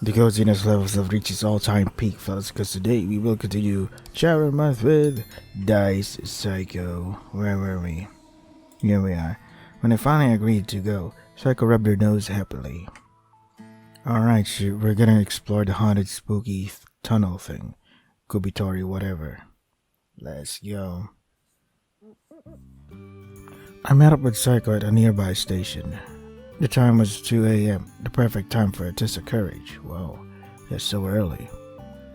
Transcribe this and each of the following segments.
The coziness levels have reached its all-time peak, fellas, because today we will continue Shower Month with Dice Psycho. Where were we? Here we are. When I finally agreed to go, Psycho rubbed her nose happily. Alright, shoot, we're gonna explore the haunted, spooky tunnel thing. Kubitori, whatever. Let's go. I met up with Psycho at a nearby station. The time was 2 a.m., the perfect time for a test of courage. Whoa, that's so early.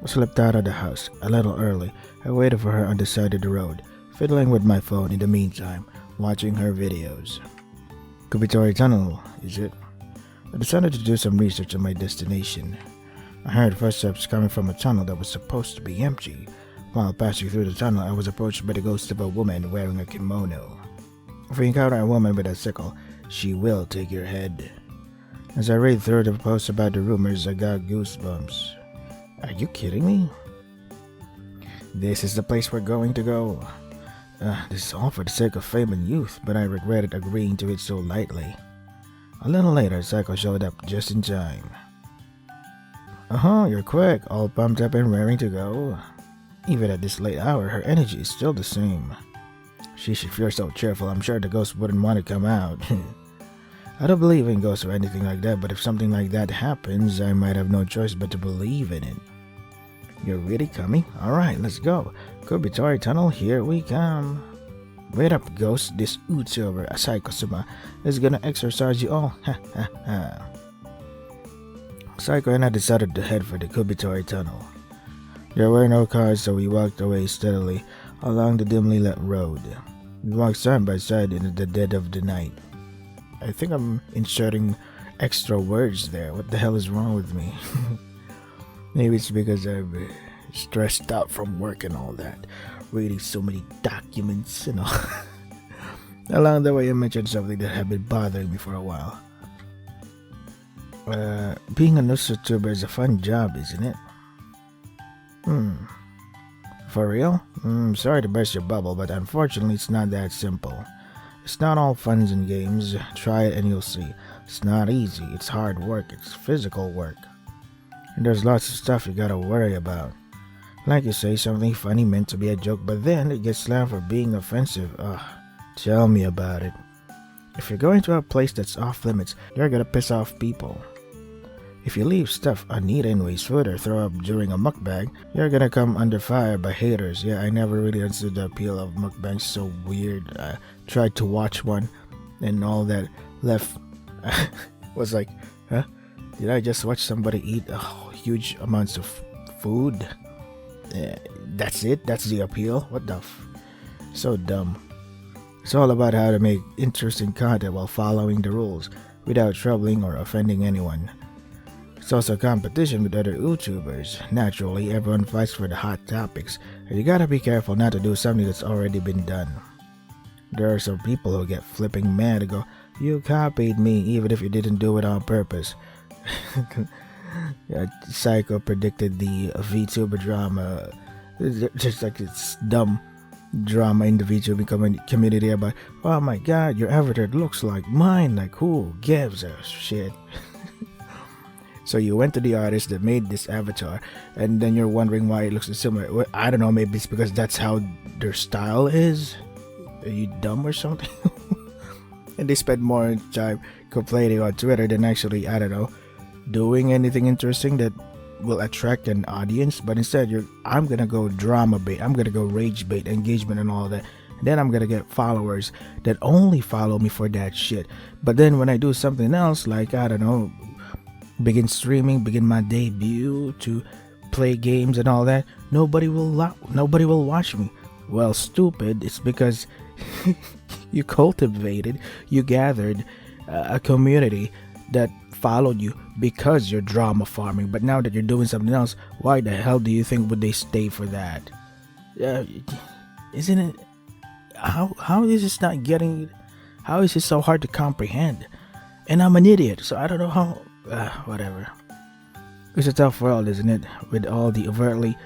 I slipped out of the house a little early. I waited for her on the side of the road, fiddling with my phone in the meantime, watching her videos. Kubitori Tunnel, is it? I decided to do some research on my destination. I heard footsteps coming from a tunnel that was supposed to be empty. While passing through the tunnel, I was approached by the ghost of a woman wearing a kimono. If you encounter a woman with a sickle, she will take your head. As I read through the posts about the rumors, I got goosebumps. Are you kidding me? This is the place we're going to go. This is all for the sake of fame and youth, but I regretted agreeing to it so lightly. A little later, Psycho showed up just in time. You're quick, all pumped up and raring to go. Even at this late hour, her energy is still the same. Sheesh, if you're so cheerful, I'm sure the ghost wouldn't want to come out. I don't believe in ghosts or anything like that, but if something like that happens, I might have no choice but to believe in it. You're really coming? Alright, let's go. Kubitori Tunnel, here we come. Wait up, ghost. This YouTuber, Psycho-sama, is gonna exorcise you all. Ha ha ha. Psycho and I decided to head for the Kubitori Tunnel. There were no cars, so we walked away steadily along the dimly lit road. We walked side by side in the dead of the night. I think I'm inserting extra words there. What the hell is wrong with me? Maybe it's because I'm stressed out from work and all that. Reading so many documents and all. Along the way I mentioned something that had been bothering me for a while. Being a news YouTuber is a fun job, isn't it? For real? Sorry to burst your bubble, but unfortunately it's not that simple. It's not all funs and games. Try it and you'll see. It's not easy. It's hard work. It's physical work. And there's lots of stuff you gotta worry about. Like you say something funny meant to be a joke, but then it gets slammed for being offensive. Tell me about it. If you're going to a place that's off limits, you're gonna piss off people. If you leave stuff uneaten in waste food or throw up during a mukbang, you're gonna come under fire by haters. Yeah, I never really understood the appeal of mukbangs. So weird. I tried to watch one, and all that left was like, huh? Did I just watch somebody eat huge amounts of food? That's it? That's the appeal? What the so dumb. It's all about how to make interesting content while following the rules without troubling or offending anyone. It's also a competition with other YouTubers. Naturally, everyone fights for the hot topics, and you gotta be careful not to do something that's already been done. There are some people who get flipping mad and go, "You copied me," even if you didn't do it on purpose. Psycho predicted the VTuber drama. Just like it's dumb drama in the VTuber community about, "Oh my god, your avatar looks like mine." Like, who gives a shit? So you went to the artist that made this avatar, and then you're wondering why it looks similar. Well, I don't know, maybe it's because that's how their style is. Are you dumb or something? And they spend more time complaining on Twitter than actually, I don't know, doing anything interesting that will attract an audience. But instead, I'm gonna go drama bait, I'm gonna go rage bait, engagement and all that. And then I'm gonna get followers that only follow me for that shit. But then when I do something else, like, I don't know, begin streaming, begin my debut to play games and all that, nobody will watch me. Well, stupid. It's because you gathered a community that followed you because you're drama farming. But now that you're doing something else, why the hell do you think would they stay for that? Isn't it? How is this not getting? How is it so hard to comprehend? And I'm an idiot, so I don't know how. Whatever. It's a tough world, isn't it? With all the overtly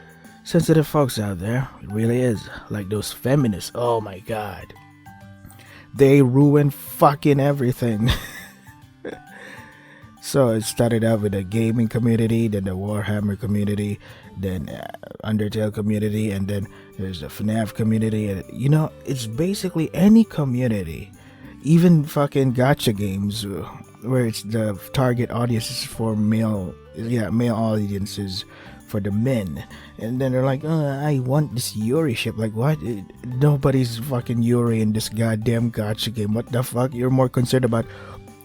sensitive folks out there. It really is. Like those feminists. Oh my god. They ruin fucking everything. So it started out with the gaming community, then the Warhammer community, then Undertale community, and then there's the FNAF community. And it's basically any community, even fucking gacha games, where it's the target audiences for male audiences for the men, and then they're like, I want this Yuri ship. Like, what? Nobody's fucking Yuri in this goddamn gacha game. What the fuck? You're more concerned about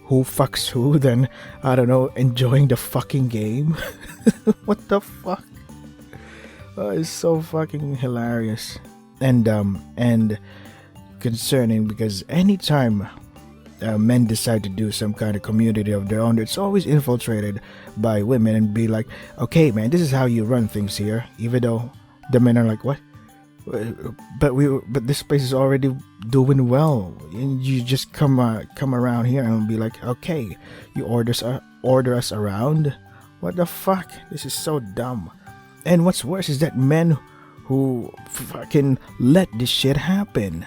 who fucks who than, I don't know, enjoying the fucking game. What the fuck? It's so fucking hilarious and concerning, because anytime men decide to do some kind of community of their own, it's always infiltrated by women and be like, okay man, this is how you run things here, even though the men are like, what? But this place is already doing well, and you just come around here and be like, okay, you order us around. What the fuck? This is so dumb. And what's worse is that men who fucking let this shit happen.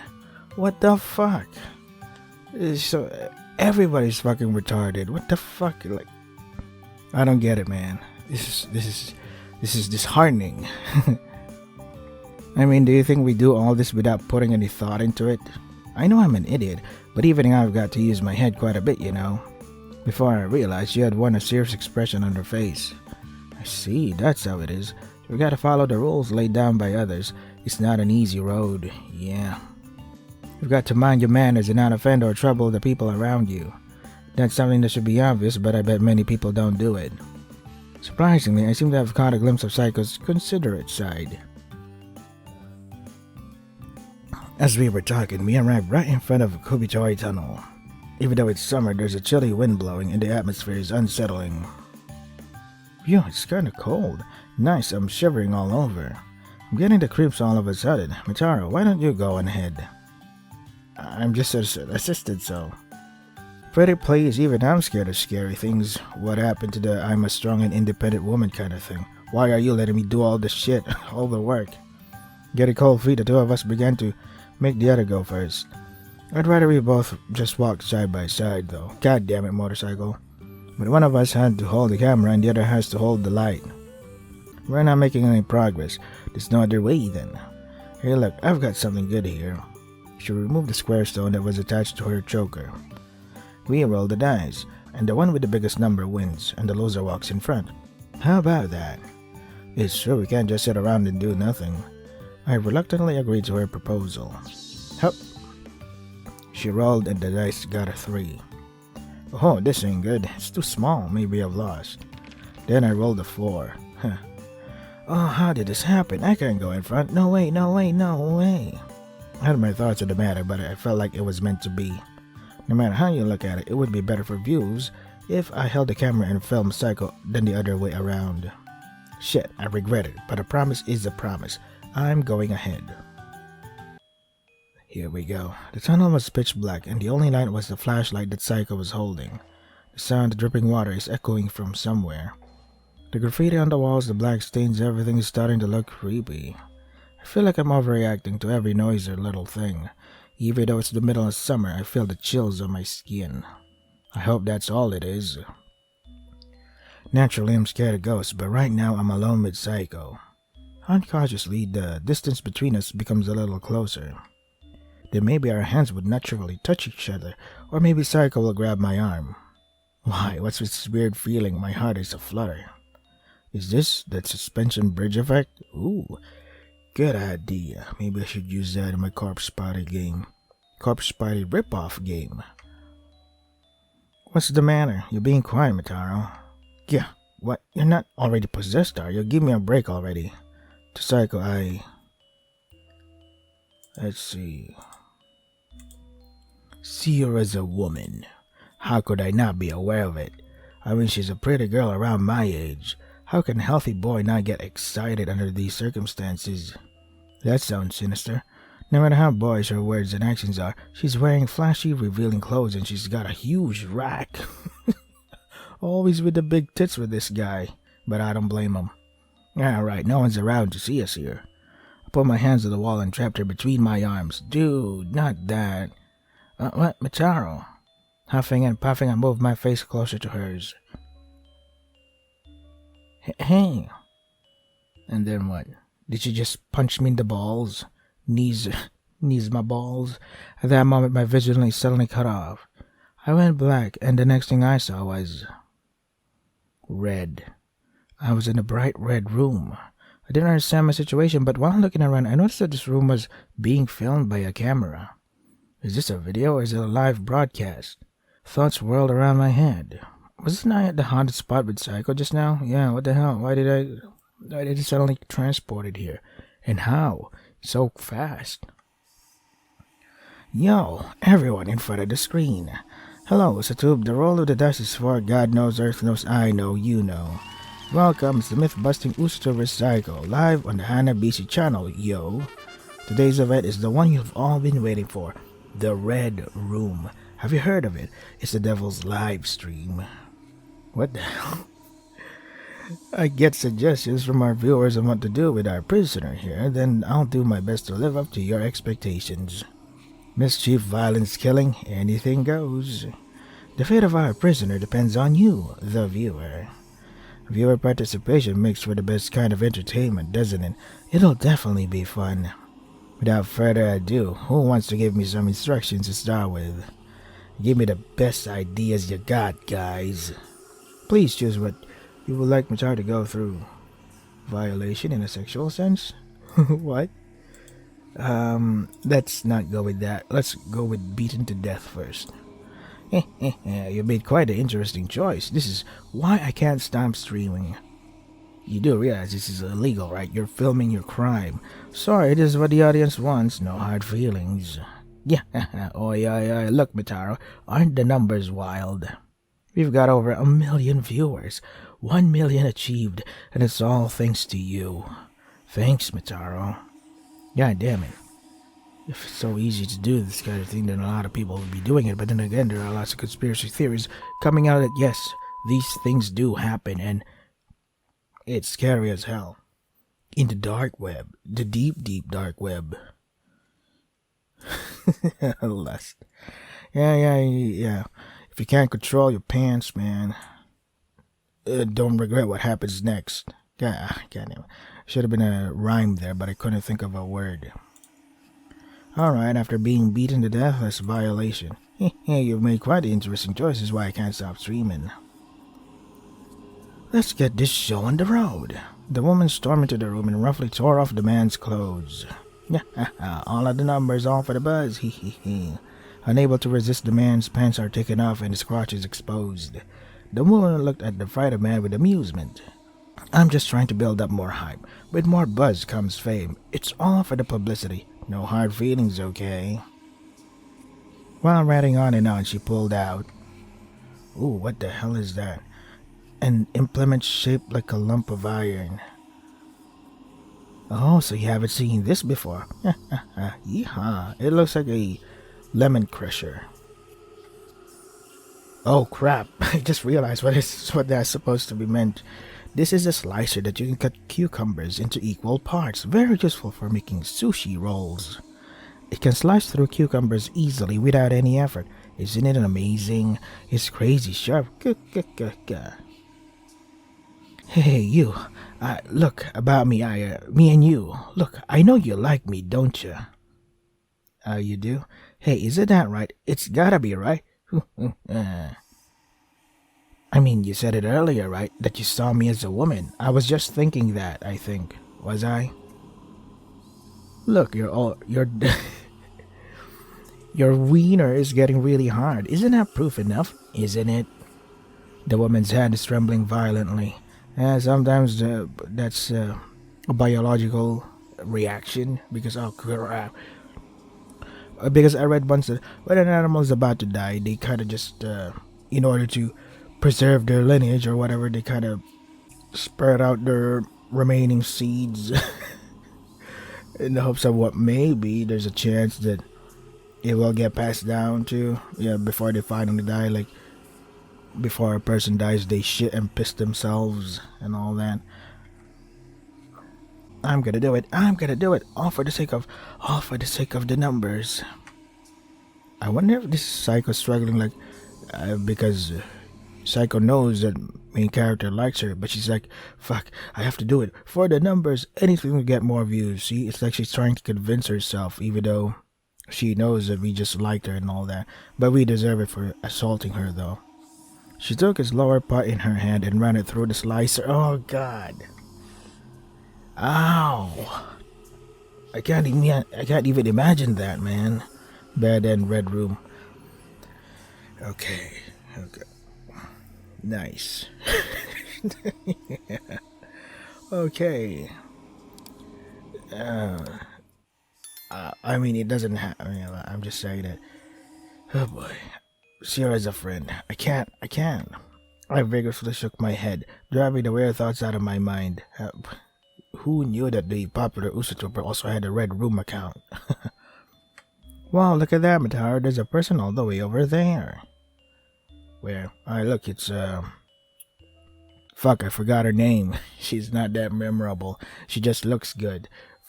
What the fuck? So everybody's fucking retarded. What the fuck? Like, I don't get it, man. This is disheartening. I mean, do you think we do all this without putting any thought into it? I know I'm an idiot, but even I've got to use my head quite a bit, Before I realized she had worn a serious expression on her face. I see, that's how it is. We gotta follow the rules laid down by others. It's not an easy road, yeah. You've got to mind your manners and not offend or trouble the people around you. That's something that should be obvious, but I bet many people don't do it. Surprisingly, I seem to have caught a glimpse of Psycho's considerate side. As we were talking, we arrived right in front of Kubitoy Tunnel. Even though it's summer, there's a chilly wind blowing and the atmosphere is unsettling. Phew, it's kinda cold. Nice, I'm shivering all over. I'm getting the creeps all of a sudden. Mitaro, why don't you go on ahead? I'm just assisted, so. Pretty please, even I'm scared of scary things. What happened to the I'm a strong and independent woman kind of thing? Why are you letting me do all this shit, all the work? Getting cold feet, the two of us began to make the other go first. I'd rather we both just walk side by side, though. God damn it, motorcycle. But one of us had to hold the camera and the other has to hold the light. We're not making any progress. There's no other way, then. Hey, look, I've got something good here. She removed the square stone that was attached to her choker. We rolled the dice, and the one with the biggest number wins, and the loser walks in front. How about that? It's true, we can't just sit around and do nothing. I reluctantly agreed to her proposal. Hup. She rolled and the dice got a 3. Oh, this ain't good. It's too small. Maybe I've lost. Then I rolled a 4. Huh. Oh, how did this happen? I can't go in front. No way, no way, no way. I had my thoughts on the matter, but I felt like it was meant to be. No matter how you look at it, it would be better for views if I held the camera and filmed Psycho than the other way around. Shit, I regret it, but a promise is a promise. I'm going ahead. Here we go. The tunnel was pitch black, and the only light was the flashlight that Psycho was holding. The sound of dripping water is echoing from somewhere. The graffiti on the walls, the black stains, everything is starting to look creepy. I feel like I'm overreacting to every noise or little thing. Even though it's the middle of summer, I feel the chills on my skin. I hope that's all it is. Naturally, I'm scared of ghosts, but right now I'm alone with Psycho. Unconsciously, the distance between us becomes a little closer. Then maybe our hands would naturally touch each other, or maybe Psycho will grab my arm. Why, what's this weird feeling? My heart is aflutter. Is this that suspension bridge effect? Ooh, good idea. Maybe I should use that in my Corpse Party game. Corpse Party ripoff game. What's the matter? You're being quiet, Mitaro. Yeah, what? You're not already possessed, are you? Give me a break already. To Psycho, let's see. See her as a woman. How could I not be aware of it? I mean, she's a pretty girl around my age. How can a healthy boy not get excited under these circumstances? That sounds sinister. No matter how boyish her words and actions are, she's wearing flashy, revealing clothes and she's got a huge rack. Always with the big tits with this guy, but I don't blame him. Alright, no one's around to see us here. I put my hands to the wall and trapped her between my arms. Dude, not that. What, Mitaro? Huffing and puffing, I moved my face closer to hers. Hey. And then what? Did she just punch me in the balls? Knees, knees my balls? At that moment, my vision suddenly cut off. I went black, and the next thing I saw was red. I was in a bright red room. I didn't understand my situation, but while looking around, I noticed that this room was being filmed by a camera. Is this a video or is it a live broadcast? Thoughts whirled around my head. Wasn't I at the haunted spot with Psycho just now? Yeah, what the hell? Why did I suddenly transported here? And how? So fast. Yo, everyone in front of the screen. Hello, Satub. The roll of the dice is for God knows, Earth knows, I know, you know. Welcome to the myth-busting Uster Psycho, live on the Hanabishi channel, yo. Today's event is the one you've all been waiting for, the Red Room. Have you heard of it? It's the devil's live stream. What the hell? I get suggestions from our viewers on what to do with our prisoner here, then I'll do my best to live up to your expectations. Mischief, violence, killing, anything goes. The fate of our prisoner depends on you, the viewer. Viewer participation makes for the best kind of entertainment, doesn't it? It'll definitely be fun. Without further ado, who wants to give me some instructions to start with? Give me the best ideas you got, guys. Please choose what you would like Machar to go through. Violation in a sexual sense? What? Let's not go with that. Let's go with beaten to death first. You made quite an interesting choice. This is why I can't stop streaming. You do realize this is illegal, right? You're filming your crime. Sorry, this is what the audience wants. No hard feelings. Yeah, oh yeah. Look, Mitaro, aren't the numbers wild? We've got over 1 million viewers. 1 million achieved, and it's all thanks to you. Thanks, Mitaro. God damn it. If it's so easy to do this kind of thing, then a lot of people would be doing it. But then again, there are lots of conspiracy theories coming out that yes, these things do happen, and it's scary as hell. In the dark web, the deep, deep dark web. Lust. Yeah. If you can't control your pants, man, don't regret what happens next. God damn it. Should have been a rhyme there, but I couldn't think of a word. Alright, after being beaten to death, that's a violation. You've made quite interesting choices why I can't stop streaming. Let's get this show on the road. The woman stormed into the room and roughly tore off the man's clothes. All of the numbers, all for the buzz. Unable to resist, the man's pants are taken off and his crotch is exposed. The woman looked at the frightened man with amusement. I'm just trying to build up more hype. With more buzz comes fame. It's all for the publicity. No hard feelings, okay? While ranting on and on, she pulled out. Ooh, what the hell is that? An implement shaped like a lump of iron. Oh, so you haven't seen this before. Yeehaw. It looks like a lemon crusher. Oh crap, I just realized what that's supposed to be meant. This is a slicer that you can cut cucumbers into equal parts. Very useful for making sushi rolls. It can slice through cucumbers easily without any effort. Isn't it amazing? It's crazy sharp. Hey, you. Look, about me, me and you. Look, I know you like me, don't you? You do? Hey, isn't that right? It's gotta be right. I mean, you said it earlier, right? That you saw me as a woman. I was just thinking that, I think. Was I? Look, your wiener is getting really hard. Isn't that proof enough? Isn't it? The woman's hand is trembling violently. Sometimes that's a biological reaction because because I read once that when an animal is about to die, they kind of just, in order to preserve their lineage or whatever, they kind of spread out their remaining seeds in the hopes of what maybe there's a chance that it will get passed down to, before they finally die. Like, before a person dies, they shit and piss themselves and all that. I'm gonna do it. All for the sake of the numbers. I wonder if this Psycho struggling, like, because Psycho knows that Main character likes her, but she's like, fuck, I have to do it. For the numbers, anything to get more views. See, it's like she's trying to convince herself, even though she knows that we just liked her and all that. But we deserve it for assaulting her, though. She took his lower part in her hand and ran it through the slicer. Oh, God. Ow. I can't even imagine that, man. Bed and red room. Okay. Nice. Yeah. Okay. I mean, it doesn't have. I'm just saying it. Oh boy. See her as a friend. I can't. I vigorously shook my head, driving the weird thoughts out of my mind. Who knew that the popular Usotrooper also had a red room account? Wow, look at that, Mataro. There's a person all the way over there. Where? Look, it's, Fuck, I forgot her name. She's not that memorable. She just looks good.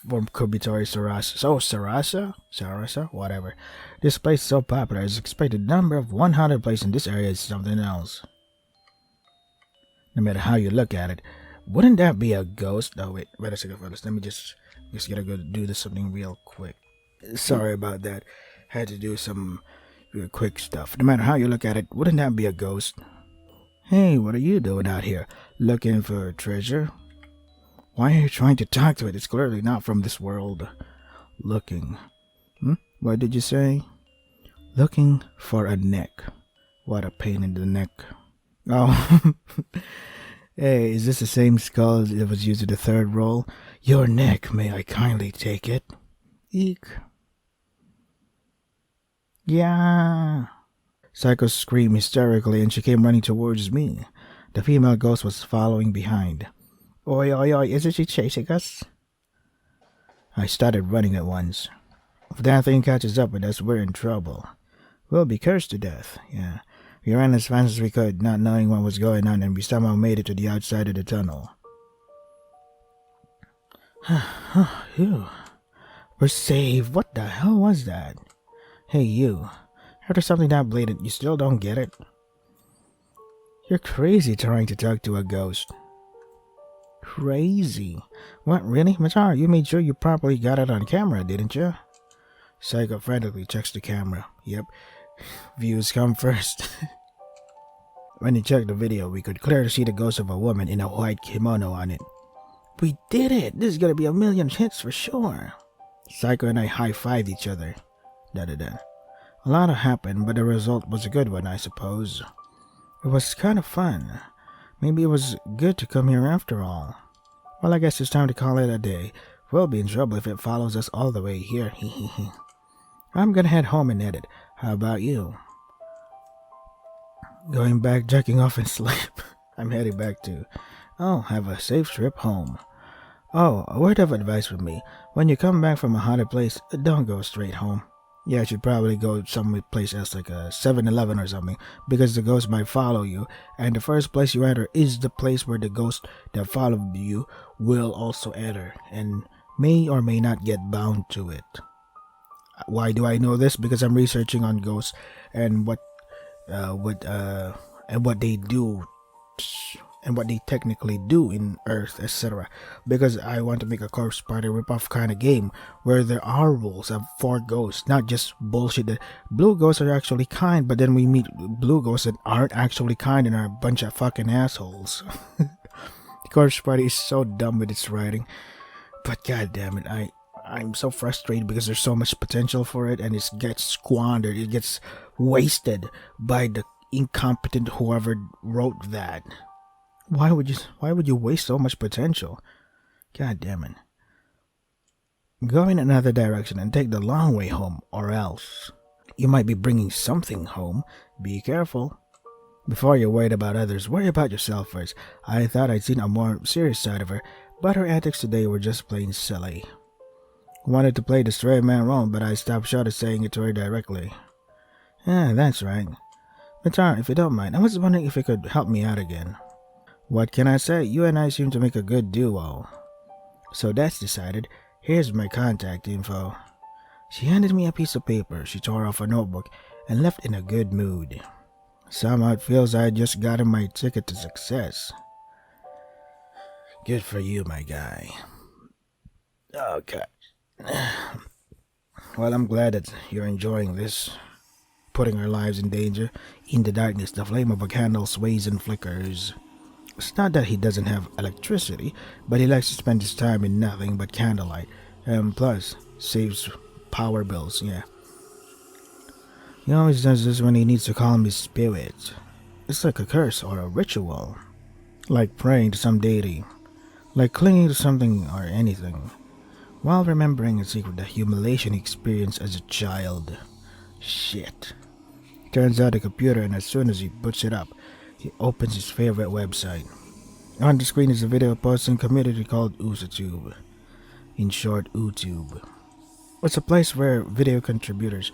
From Kubitori Sarasa. So, Sarasa? Sarasa? Whatever. This place is so popular, as expected number of 100 places in this area is something else. No matter how you look at it. Wouldn't that be a ghost? Oh, wait a second, fellas. Let me just gotta go do this something real quick. Sorry about that. Had to do some real quick stuff. No matter how you look at it, wouldn't that be a ghost? Hey, what are you doing out here? Looking for treasure? Why are you trying to talk to it? It's clearly not from this world. Looking. What did you say? Looking for a neck. What a pain in the neck. Oh. Hey, is this the same skull that was used in the third roll? Your neck, may I kindly take it? Eek. Yeah. Psycho screamed hysterically and she came running towards me. The female ghost was following behind. Oi, oi, oi, isn't she chasing us? I started running at once. If that thing catches up with us, we're in trouble. We'll be cursed to death, yeah. We ran as fast as we could, not knowing what was going on, and we somehow made it to the outside of the tunnel. Phew. We're saved. What the hell was that? Hey, you. After something that blatant, you still don't get it? You're crazy trying to talk to a ghost. Crazy? What, really? Mataro, you made sure you properly got it on camera, didn't you? Psycho frantically checks the camera. Yep. Views come first. When he checked the video, we could clearly see the ghost of a woman in a white kimono on it. We did it! This is gonna be a million hits for sure. Psycho and I high-fived each other. Da-da-da. A lot happened, but the result was a good one, I suppose. It was kind of fun. Maybe it was good to come here after all. Well, I guess it's time to call it a day. We'll be in trouble if it follows us all the way here. I'm gonna head home and edit. How about you? Going back, jacking off and sleep. I'm heading back too. Oh, have a safe trip home. Oh, a word of advice from me. When you come back from a haunted place, don't go straight home. Yeah, you should probably go some place else like a 7-Eleven or something, because the ghost might follow you, and the first place you enter is the place where the ghost that followed you will also enter, and may or may not get bound to it. Why do I know this? Because I'm researching on ghosts and what they do and what they technically do in Earth, etc. Because I want to make a corpse party ripoff kind of game where there are rules of 4 ghosts, not just bullshit that blue ghosts are actually kind, but then we meet blue ghosts that aren't actually kind and are a bunch of fucking assholes. The corpse party is so dumb with its writing, but god damn it, I'm so frustrated because there's so much potential for it and it gets squandered, it gets wasted by the incompetent whoever wrote that. Why would you waste so much potential? God damn it. Go in another direction and take the long way home, or else you might be bringing something home. Be careful. Before you're worried about others, worry about yourself first. I thought I'd seen a more serious side of her, but her antics today were just plain silly. Wanted to play the stray man role, but I stopped short of saying it to her directly. Yeah, that's right. Mataro, if you don't mind, I was wondering if you could help me out again. What can I say? You and I seem to make a good duo. So that's decided. Here's my contact info. She handed me a piece of paper. She tore off a notebook and left in a good mood. Somehow it feels I just gotten my ticket to success. Good for you, my guy. Okay. Well, I'm glad that you're enjoying this. Putting our lives in danger. In the darkness, the flame of a candle sways and flickers. It's not that he doesn't have electricity, but he likes to spend his time in nothing but candlelight. And plus, saves power bills, yeah. He always does this when he needs to calm his spirit. It's like a curse or a ritual. Like praying to some deity. Like clinging to something or anything. While remembering in secret the humiliation he experienced as a child. Shit. Turns out the computer, and as soon as he boots it up, he opens his favorite website. On the screen is a video posting community called UsaTube. In short, YouTube. It's a place where video contributors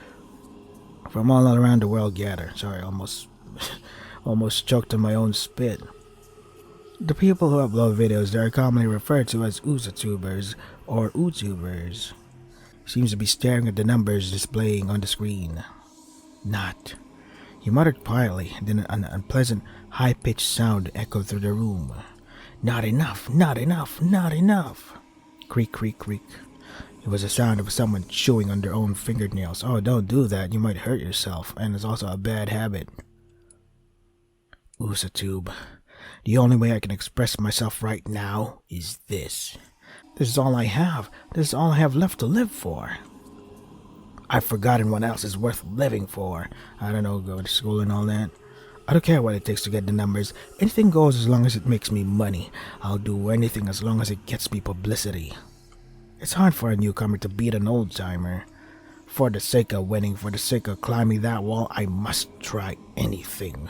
from all around the world gather. Sorry, almost choked on my own spit. The people who upload videos they are commonly referred to as UsaTubers or YouTubers. Seems to be staring at the numbers displaying on the screen. Not. He muttered quietly, then an unpleasant, high-pitched sound echoed through the room. Not enough, not enough, not enough. Creak, creak, creak. It was the sound of someone chewing on their own fingernails. Oh, don't do that, you might hurt yourself, and it's also a bad habit. UsaTube. The only way I can express myself right now is this. This is all I have. This is all I have left to live for. I've forgotten what else is worth living for. I don't know, go to school and all that. I don't care what it takes to get the numbers. Anything goes as long as it makes me money. I'll do anything as long as it gets me publicity. It's hard for a newcomer to beat an old-timer. For the sake of winning, for the sake of climbing that wall, I must try anything.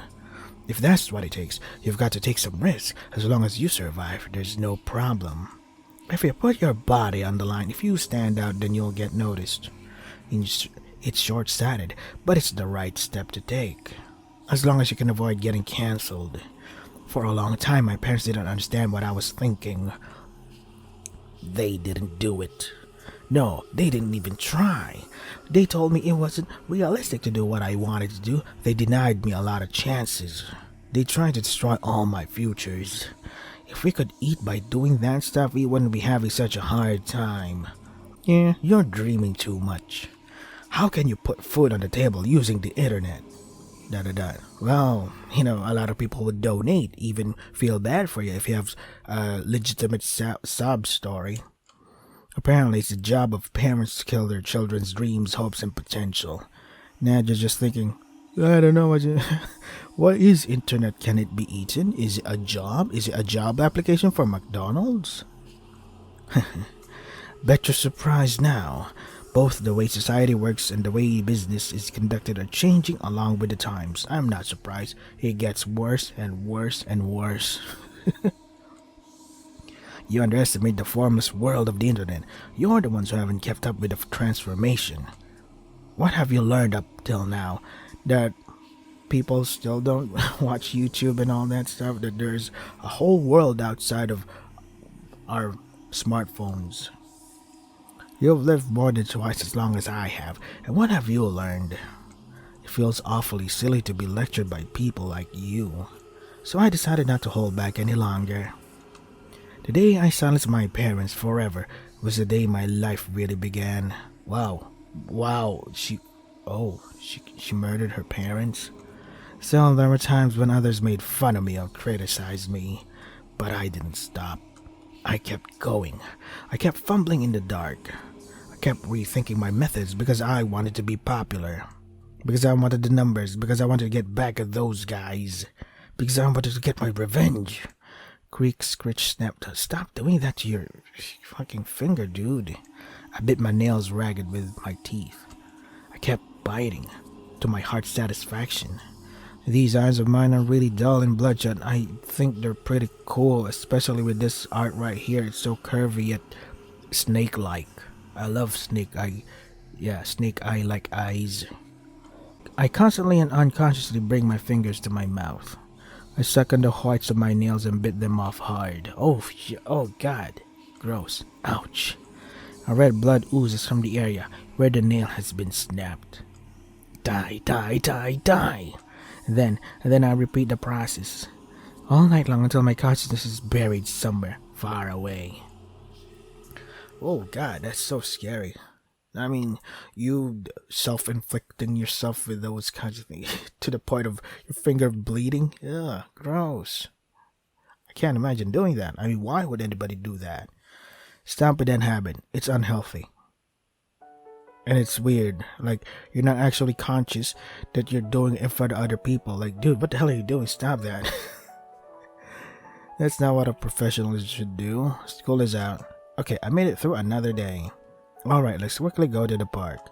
If that's what it takes, you've got to take some risk. As long as you survive, there's no problem. If you put your body on the line, if you stand out, then you'll get noticed. It's short-sighted, but it's the right step to take. As long as you can avoid getting cancelled. For a long time, my parents didn't understand what I was thinking. They didn't do it. No, they didn't even try. They told me it wasn't realistic to do what I wanted to do. They denied me a lot of chances. They tried to destroy all my futures. If we could eat by doing that stuff, we wouldn't be having such a hard time. Yeah, you're dreaming too much. How can you put food on the table using the internet? Well, a lot of people would donate, even feel bad for you if you have a legitimate sob story. Apparently, it's the job of parents to kill their children's dreams, hopes, and potential. Now you're just thinking, I don't know what is internet? Can it be eaten? Is it a job? Is it a job application for McDonald's? Bet you're surprised now. Both the way society works and the way business is conducted are changing along with the times. I'm not surprised. It gets worse and worse and worse. You underestimate the formless world of the internet. You're the ones who haven't kept up with the transformation. What have you learned up till now? That people still don't watch YouTube and all that stuff? That there's a whole world outside of our smartphones. You've lived more than twice as long as I have, and what have you learned? It feels awfully silly to be lectured by people like you, so I decided not to hold back any longer. The day I silenced my parents forever was the day my life really began. Wow, she murdered her parents? Still, there were times when others made fun of me or criticized me, but I didn't stop. I kept going. I kept fumbling in the dark. I kept rethinking my methods because I wanted to be popular. Because I wanted the numbers. Because I wanted to get back at those guys. Because I wanted to get my revenge. Creak, scritch, snap. Stop doing that to your fucking finger, dude. I bit my nails ragged with my teeth. I kept biting to my heart's satisfaction. These eyes of mine are really dull and bloodshot. I think they're pretty cool, especially with this art right here. It's so curvy yet snake-like. I love snake eye. Yeah, snake eye-like eyes. I constantly and unconsciously bring my fingers to my mouth. I suck on the whites of my nails and bit them off hard. Oh God. Gross. Ouch. A red blood oozes from the area where the nail has been snapped. Die, die, die, die. And then I repeat the process all night long until my consciousness is buried somewhere far away. Oh God, that's so scary. I mean, you self-inflicting yourself with those kinds of things to the point of your finger bleeding. Ugh, gross. I can't imagine doing that. I mean, why would anybody do that? Stop with that habit. It's unhealthy. And it's weird. Like, you're not actually conscious that you're doing it in front of other people. Like, dude, what the hell are you doing? Stop that. That's not what a professional should do. School is out. Okay, I made it through another day. Alright, let's quickly go to the park.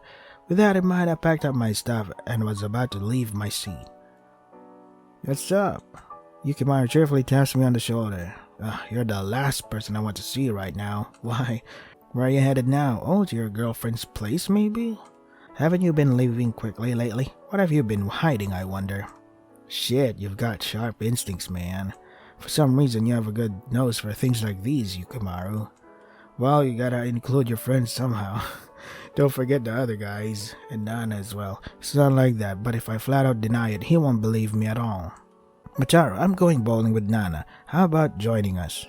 With that in mind, I packed up my stuff and was about to leave my seat. What's up? Yukimaru cheerfully taps me on the shoulder. You're the last person I want to see right now. Why? Where are you headed now? Oh, to your girlfriend's place, maybe? Haven't you been leaving quickly lately? What have you been hiding, I wonder? Shit, you've got sharp instincts, man. For some reason, you have a good nose for things like these, Yukimaru. Well, you gotta include your friends somehow. Don't forget the other guys, and Nana as well. It's not like that, but if I flat out deny it, he won't believe me at all. Macharo, I'm going bowling with Nana. How about joining us?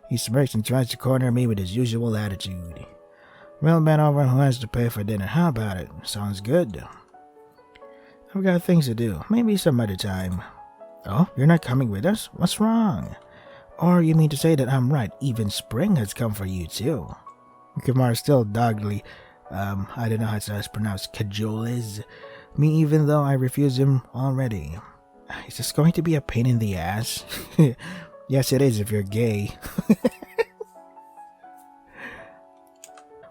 He smirks and tries to corner me with his usual attitude. Well, man over who has to pay for dinner. How about it? Sounds good. I've got things to do. Maybe some other time. Oh, you're not coming with us? What's wrong? Or you mean to say that I'm right, even spring has come for you too. Kumar still doggedly, I don't know how to pronounce cajoles me even though I refuse him already. Is this going to be a pain in the ass? Yes, it is if you're gay.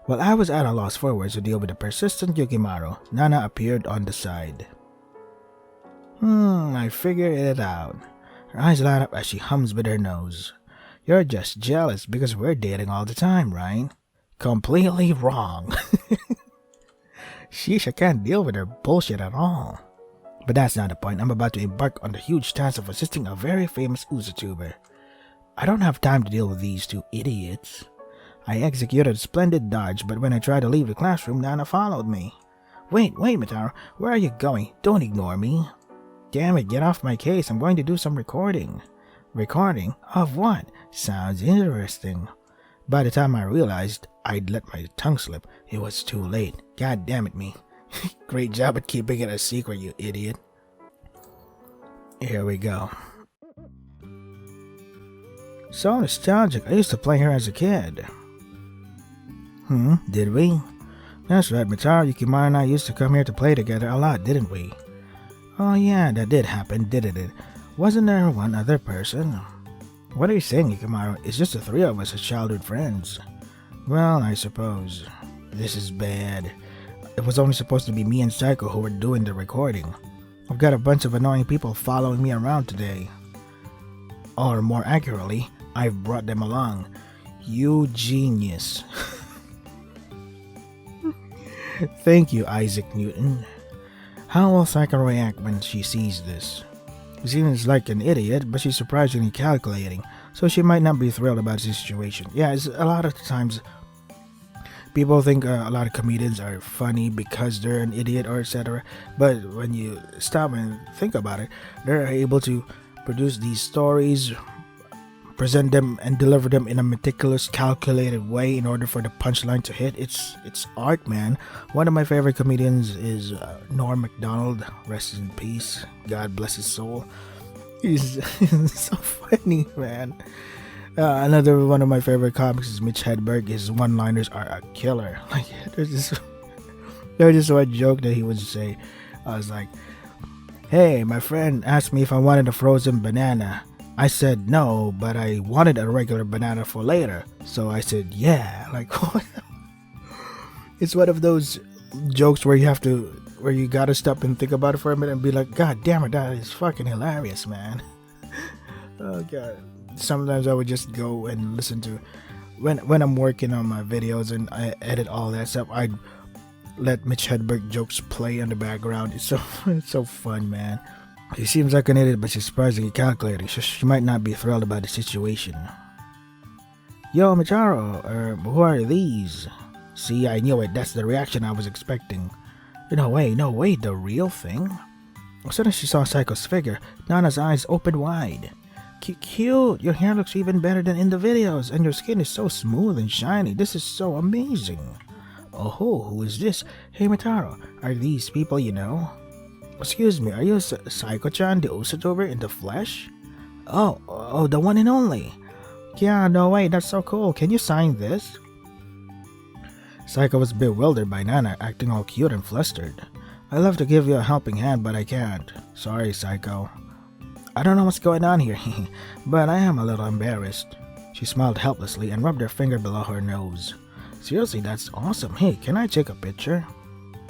While I was at a loss for words to deal with the persistent Yukimaru, Nana appeared on the side. I figured it out. Her eyes light up as she hums with her nose. You're just jealous because we're dating all the time, right? Completely wrong. Sheesh, I can't deal with her bullshit at all. But that's not the point. I'm about to embark on the huge task of assisting a very famous Uzatuber. I don't have time to deal with these two idiots. I executed a splendid dodge, but when I tried to leave the classroom, Nana followed me. Wait, Mitaro, where are you going? Don't ignore me. Damn it, get off my case. I'm going to do some recording. Recording? Of what? Sounds interesting. By the time I realized I'd let my tongue slip, it was too late. God damn it, me. Great job at keeping it a secret, you idiot. Here we go. So nostalgic. I used to play her as a kid. Did we? That's right, Mitaro, Yukimaru and I used to come here to play together a lot, didn't we? Oh yeah, that did happen, didn't it? Wasn't there one other person? What are you saying, Yukimaru? It's just the three of us as childhood friends. Well, I suppose. This is bad. It was only supposed to be me and Psycho who were doing the recording. I've got a bunch of annoying people following me around today. Or more accurately, I've brought them along. You genius. Thank you, Isaac Newton. How will Psycho react when she sees this? She seems like an idiot, but she's surprisingly calculating, so she might not be thrilled about the situation. Yeah, it's a lot of times people think a lot of comedians are funny because they're an idiot or etc. But when you stop and think about it, they're able to produce these stories, present them and deliver them in a meticulous, calculated way in order for the punchline to hit. It's art, man. One of my favorite comedians is Norm Macdonald. Rest in peace. God bless his soul. He's so funny, man. Another one of my favorite comics is Mitch Hedberg. His one-liners are a killer. Like there's just one joke that he would say. I was like, "Hey, my friend asked me if I wanted a frozen banana. I said no, but I wanted a regular banana for later. So I said yeah." Like, it's one of those jokes where you gotta stop and think about it for a minute and be like, God damn it, that is fucking hilarious, man. Oh god. Sometimes I would just go and listen to when I'm working on my videos and I edit all that stuff. I'd let Mitch Hedberg jokes play in the background. It's so fun, man. She seems like an idiot, but she's surprisingly calculating. She might not be thrilled about the situation. Yo, Mitaro, who are these? See, I knew it. That's the reaction I was expecting. No way, the real thing? As soon as she saw Psycho's figure, Nana's eyes opened wide. Cute! Your hair looks even better than in the videos, and your skin is so smooth and shiny. This is so amazing. Oh, who is this? Hey, Mitaro, are these people you know? Excuse me, are you Psycho-chan, the Usatober in the flesh? Oh, the one and only. Yeah, no way, that's so cool. Can you sign this? Psycho was bewildered by Nana acting all cute and flustered. I'd love to give you a helping hand, but I can't. Sorry, Psycho. I don't know what's going on here, but I am a little embarrassed. She smiled helplessly and rubbed her finger below her nose. Seriously, that's awesome. Hey, can I take a picture?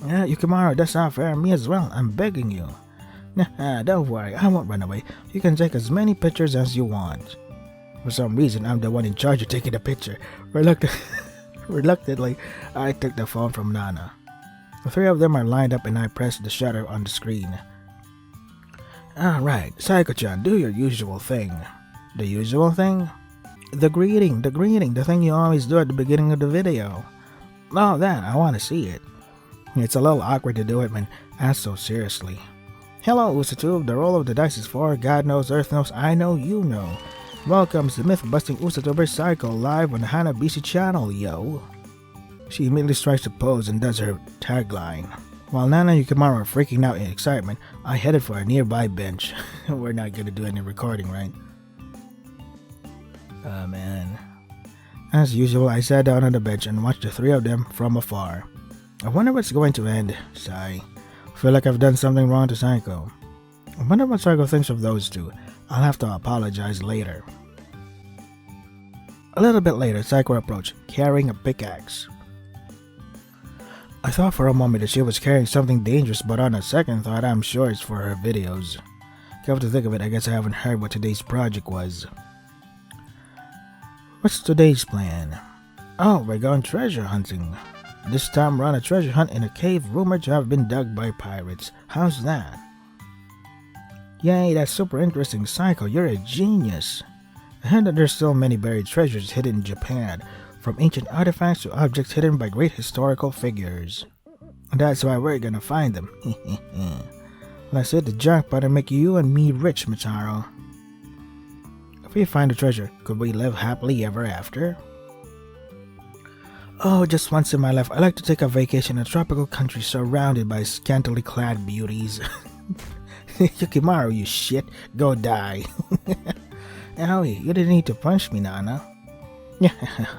Yeah, Yukimaro, that's not fair. Me as well. I'm begging you. Nah, don't worry. I won't run away. You can take as many pictures as you want. For some reason, I'm the one in charge of taking the picture. Reluctantly, I took the phone from Nana. The three of them are lined up and I pressed the shutter on the screen. Alright, Psycho-chan, do your usual thing. The usual thing? The greeting, the thing you always do at the beginning of the video. Oh, that, I want to see it. It's a little awkward to do it when asked so seriously. Hello, Usatube, the roll of the dice is 4, God knows, Earth knows, I know, you know. Welcome to myth-busting Usatuber Psycho live on the Hanabishi channel, yo. She immediately strikes a pose and does her tagline. While Nana and Yukimaro are freaking out in excitement, I headed for a nearby bench. We're not gonna do any recording, right? Oh man. As usual, I sat down on the bench and watched the three of them from afar. I wonder what's going to end. Sigh. Feel like I've done something wrong to Psycho. I wonder what Psycho thinks of those two. I'll have to apologize later. A little bit later, Psycho approached, carrying a pickaxe. I thought for a moment that she was carrying something dangerous, but on a second thought, I'm sure it's for her videos. Come to think of it, I guess I haven't heard what today's project was. What's today's plan? Oh, we're going treasure hunting. This time we're on a treasure hunt in a cave rumored to have been dug by pirates. How's that? Yay, that's super interesting, Psycho. You're a genius. I heard that there's still many buried treasures hidden in Japan, from ancient artifacts to objects hidden by great historical figures. And that's why we're gonna find them. Let's hit the jackpot and make you and me rich, Mitaro. If we find the treasure, could we live happily ever after? Oh, just once in my life, I like to take a vacation in a tropical country surrounded by scantily clad beauties. Yukimaro, you shit. Go die. Owie, you didn't need to punch me, Nana.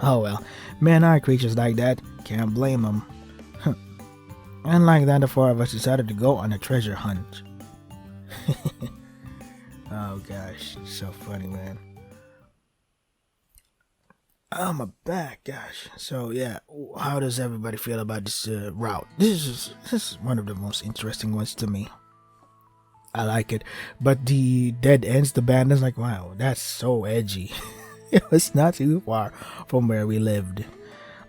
Oh well, men are creatures like that. Can't blame them. And like that, the four of us decided to go on a treasure hunt. Oh gosh, it's so funny, man. Oh, my back, gosh. So yeah, how does everybody feel about this route? This is one of the most interesting ones to me. I like it, but the dead ends, the band is like, wow, that's so edgy. It was not too far from where we lived.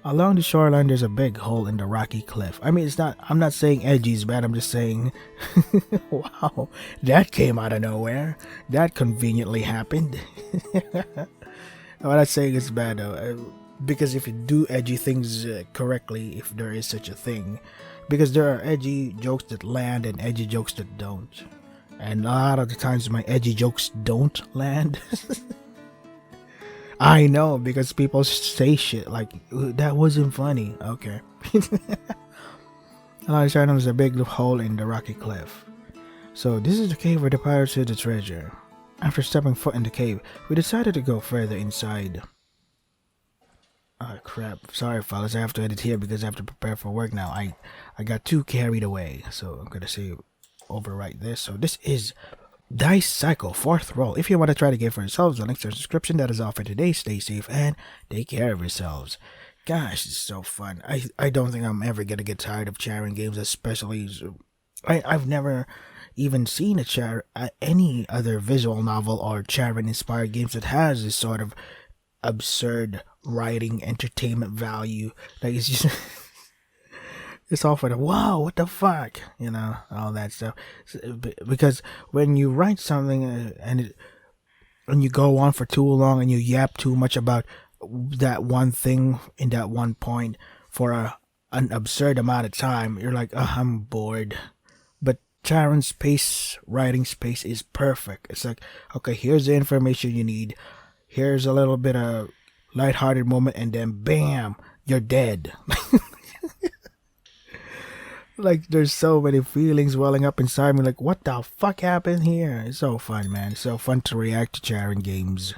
Along the shoreline, there's a big hole in the rocky cliff. I mean, it's not. I'm not saying edgy is bad. I'm just saying, wow, that came out of nowhere. That conveniently happened. I'm not saying it's bad though, because if you do edgy things correctly, if there is such a thing, because there are edgy jokes that land and edgy jokes that don't, and a lot of the times my edgy jokes don't land. I know, because people say shit like, that wasn't funny. Okay. Along the side, there's a big hole in the rocky cliff. So this is the cave where the pirates hid the treasure. After stepping foot in the cave, we decided to go further inside. Oh crap, sorry fellas, I have to edit here because I have to prepare for work now. I got too carried away, so I'm gonna say overwrite this. So this is Dice Cycle 4th roll. If you want to try the game for yourselves, the links to the description. That is all for today. Stay safe and take care of yourselves. Gosh, it's so fun. I don't think I'm ever gonna get tired of Charon games, especially I've never even seen any other visual novel or Charon inspired games that has this sort of absurd writing entertainment value. Like, it's just it's all for the wow, what the fuck, you know, all that stuff. Because when you write something and you go on for too long and you yap too much about that one thing in that one point for an absurd amount of time, you're like, oh, I'm bored. But Charon's writing space is perfect. It's like, okay, here's the information you need. Here's a little bit of lighthearted moment, and then bam, you're dead. Like, there's so many feelings welling up inside me. Like, what the fuck happened here? It's so fun, man. It's so fun to react to Charon games.